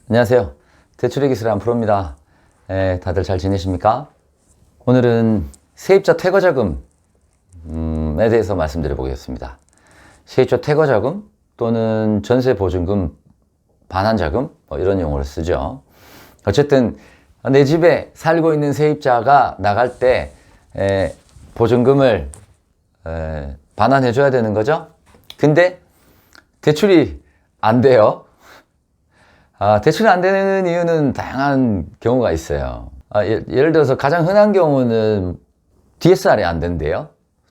안녕하세요. 대출의 기술 안프로입니다. 다들 잘 지내십니까? 오늘은 세입자 퇴거자금에 대해서 말씀드려 보겠습니다. 세입자 퇴거자금 또는 전세보증금 반환자금 이런 용어를 쓰죠. 어쨌든 내 집에 살고 있는 세입자가 나갈 때 보증금을 반환해 줘야 되는 거죠. 근데 대출이 안 돼요. 대출이 안 되는 이유는 다양한 경우가 있어요. 예를 들어서 가장 흔한 경우는 DSR이 안 된대요.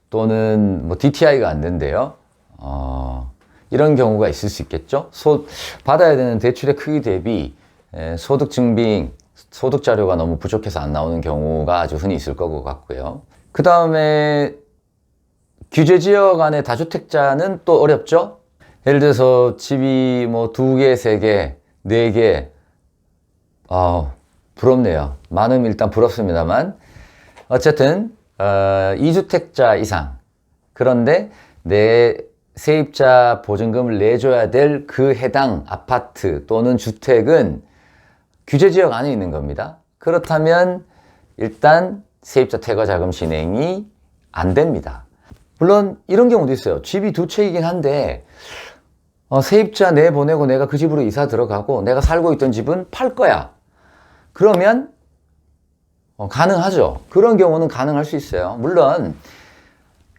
또는 뭐 DTI가 안 된대요. 이런 경우가 있을 수 있겠죠. 받아야 되는 대출의 크기 대비 소득 증빙, 소득 자료가 너무 부족해서 안 나오는 경우가 아주 흔히 있을 것 같고요. 그 다음에 규제 지역 안에 다주택자는 또 어렵죠. 예를 들어서 집이 뭐 2개, 3개, 4개, 부럽네요. 많으면 일단 부럽습니다만, 어쨌든, 2주택자 이상. 그런데 내 세입자 보증금을 내줘야 될 그 해당 아파트 또는 주택은 규제 지역 안에 있는 겁니다. 그렇다면, 일단 세입자 퇴거자금 진행이 안 됩니다. 물론, 이런 경우도 있어요. 집이 2채이긴 한데, 세입자 내보내고 내가 그 집으로 이사 들어가고 내가 살고 있던 집은 팔 거야. 그러면 가능하죠. 그런 경우는 가능할 수 있어요. 물론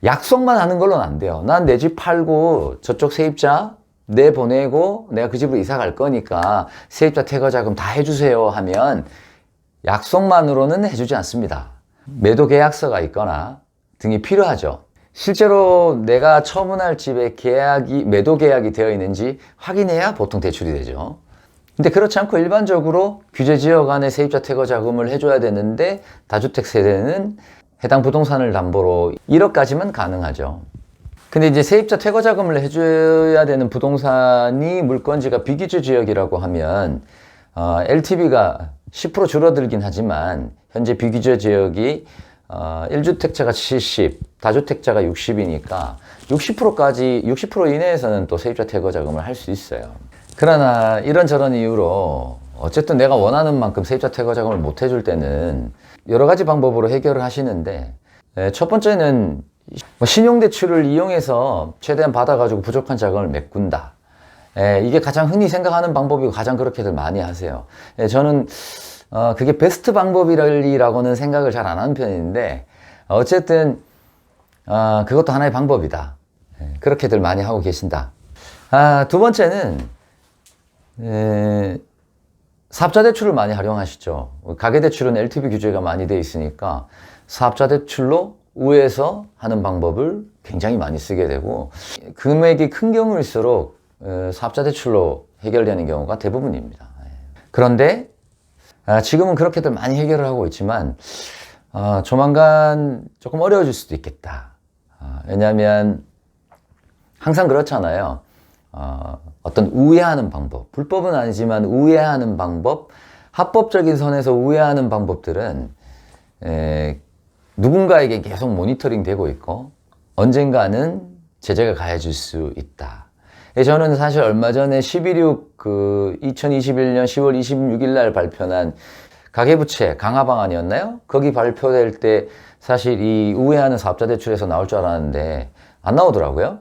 약속만 하는 걸로는 안 돼요. 난 내 집 팔고 저쪽 세입자 내보내고 내가 그 집으로 이사 갈 거니까 세입자 퇴거자금 다 해주세요 하면 약속만으로는 해주지 않습니다. 매도 계약서가 있거나 등이 필요하죠. 실제로 내가 처분할 집에 매도 계약이 되어 있는지 확인해야 보통 대출이 되죠. 근데 그렇지 않고 일반적으로 규제 지역 안에 세입자 퇴거 자금을 해줘야 되는데 다주택 세대는 해당 부동산을 담보로 1억까지만 가능하죠. 근데 이제 세입자 퇴거 자금을 해줘야 되는 부동산이 물건지가 비규제 지역이라고 하면 LTV가 10% 줄어들긴 하지만 현재 비규제 지역이 1주택자가 70, 다주택자가 60이니까 60% 이내에서는 또 세입자 퇴거 자금을 할 수 있어요. 그러나 이런저런 이유로 어쨌든 내가 원하는 만큼 세입자 퇴거 자금을 못 해줄 때는 여러 가지 방법으로 해결을 하시는데, 첫 번째는 신용대출을 이용해서 최대한 받아가지고 부족한 자금을 메꾼다. 이게 가장 흔히 생각하는 방법이고 가장 그렇게들 많이 하세요. 저는 그게 베스트 방법이라고는 생각을 잘 안 하는 편인데, 어쨌든, 그것도 하나의 방법이다. 그렇게들 많이 하고 계신다. 두 번째는, 사업자 대출을 많이 활용하시죠. 가계대출은 LTV 규제가 많이 돼 있으니까, 사업자 대출로 우회해서 하는 방법을 굉장히 많이 쓰게 되고, 금액이 큰 경우일수록 사업자 대출로 해결되는 경우가 대부분입니다. 그런데, 지금은 그렇게들 많이 해결을 하고 있지만 조만간 조금 어려워질 수도 있겠다. 왜냐하면 항상 그렇잖아요. 어떤 우회하는 방법, 불법은 아니지만 우회하는 방법, 합법적인 선에서 우회하는 방법들은 누군가에게 계속 모니터링 되고 있고 언젠가는 제재가 가해질 수 있다. 저는 사실 얼마 전에 2021년 10월 26일 날 발표한 가계부채 강화 방안이었나요? 거기 발표될 때 사실 이 우회하는 사업자 대출에서 나올 줄 알았는데 안 나오더라고요.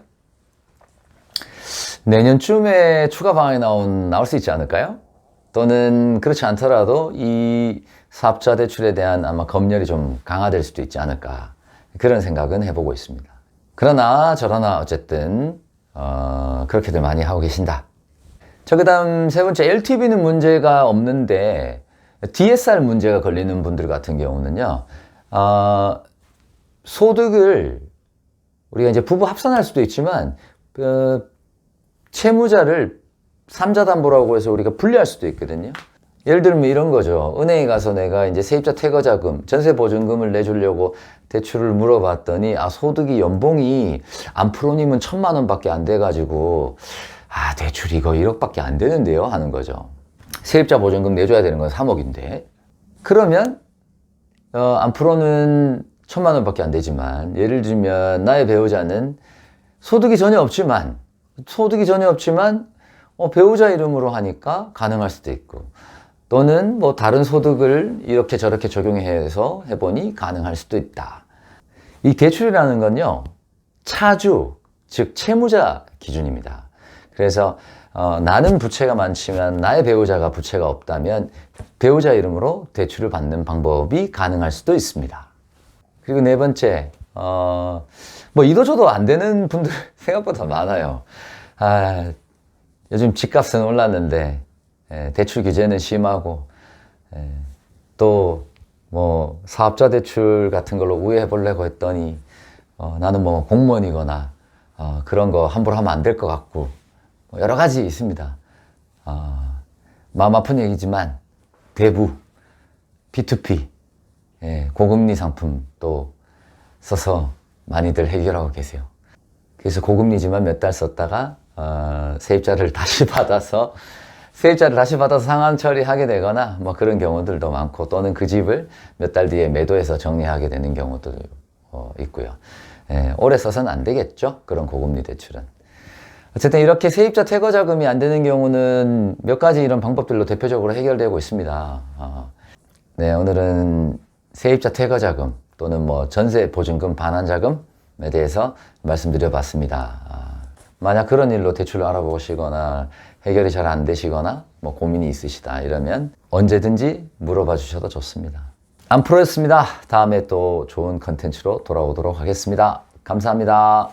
내년쯤에 추가 방안이 나올 수 있지 않을까요? 또는 그렇지 않더라도 이 사업자 대출에 대한 아마 검열이 좀 강화될 수도 있지 않을까, 그런 생각은 해보고 있습니다. 그러나 저러나 어쨌든 그렇게들 많이 하고 계신다. 그 다음 세 번째, LTV는 문제가 없는데 DSR 문제가 걸리는 분들 같은 경우는요, 소득을 우리가 이제 부부 합산할 수도 있지만 채무자를 삼자담보라고 해서 우리가 분리할 수도 있거든요. 예를 들면 이런 거죠. 은행에 가서 내가 이제 세입자 퇴거자금, 전세보증금을 내주려고 대출을 물어봤더니, 소득이 연봉이 안프로님은 1,000만 원밖에 안 돼가지고, 대출 이거 1억밖에 안 되는데요? 하는 거죠. 세입자 보증금 내줘야 되는 건 3억인데. 그러면, 안프로는 1,000만 원밖에 안 되지만, 예를 들면 나의 배우자는 소득이 전혀 없지만 배우자 이름으로 하니까 가능할 수도 있고, 또는 뭐 다른 소득을 이렇게 저렇게 적용해서 해보니 가능할 수도 있다. 이 대출이라는 건요, 차주, 즉 채무자 기준입니다. 그래서 나는 부채가 많지만 나의 배우자가 부채가 없다면 배우자 이름으로 대출을 받는 방법이 가능할 수도 있습니다. 그리고 네 번째, 뭐 이도저도 안 되는 분들 생각보다 많아요. 요즘 집값은 올랐는데 대출 규제는 심하고, 또 뭐 사업자 대출 같은 걸로 우회해 보려고 했더니 나는 뭐 공무원이거나 그런 거 함부로 하면 안 될 것 같고, 뭐 여러 가지 있습니다. 마음 아픈 얘기지만 대부 P2P 고금리 상품 또 써서 많이들 해결하고 계세요. 그래서 고금리지만 몇 달 썼다가 세입자를 다시 받아서 상환 처리하게 되거나 뭐 그런 경우들도 많고, 또는 그 집을 몇 달 뒤에 매도해서 정리하게 되는 경우도 있고요. 오래 써서는 안 되겠죠, 그런 고금리 대출은. 어쨌든 이렇게 세입자 퇴거 자금이 안 되는 경우는 몇 가지 이런 방법들로 대표적으로 해결되고 있습니다. 네, 오늘은 세입자 퇴거 자금 또는 뭐 전세 보증금 반환 자금에 대해서 말씀드려 봤습니다. 만약 그런 일로 대출을 알아보시거나 해결이 잘 안 되시거나 뭐 고민이 있으시다 이러면 언제든지 물어봐 주셔도 좋습니다. 안프로였습니다. 다음에 또 좋은 컨텐츠로 돌아오도록 하겠습니다. 감사합니다.